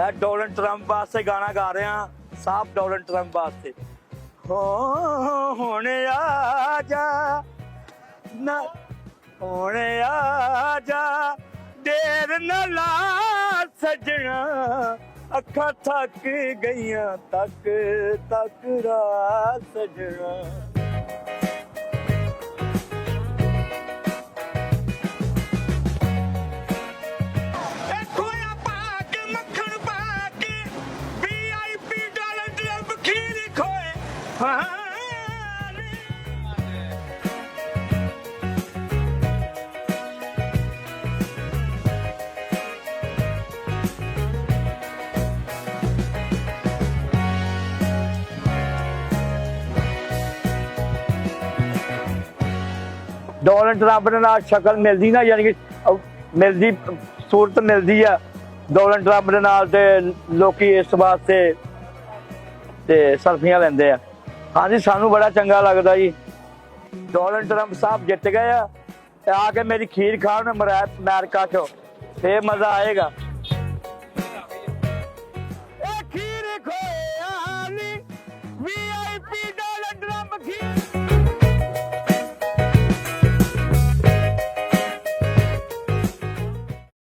Donald Trump वास्ते गाना गा रहे हैं साहब, डोनाल्ड ट्रंप वास्ते। हो हुणे आजा ना, हुणे आजा देर न ला सजना, अखा थक गईयां तक तक रात सजना। डोनाल्ड ट्रंप ਦੇ ਨਾਲ ਸ਼ਕਲ ਮਿਲਦੀ ਨਾ, ਯਾਨੀ ਕਿ ਮਿਲਦੀ ਸੂਰਤ ਮਿਲਦੀ ਆ ਡੋਨਾਲਡ ਟਰੰਪ ਦੇ ਨਾਲ, ਤੇ ਲੋਕੀ ਇਸ ਵਾਸਤੇ ਤੇ ਸੈਲਫੀਆਂ ਲੈਂਦੇ ਆ। ਹਾਂਜੀ, ਸਾਨੂੰ ਬੜਾ ਚੰਗਾ ਲੱਗਦਾ ਜੀ। ਡੋਨਾਲਡ ਟਰੰਪ ਸਾਹਿਬ ਜਿੱਤ ਗਏ ਆ, ਤੇ ਆ ਕੇ ਮੇਰੀ ਖੀਰ ਖਾਣ ਅਮਰੀਕਾ ਚੋਂ, ਫੇਰ ਮਜ਼ਾ ਆਏਗਾ।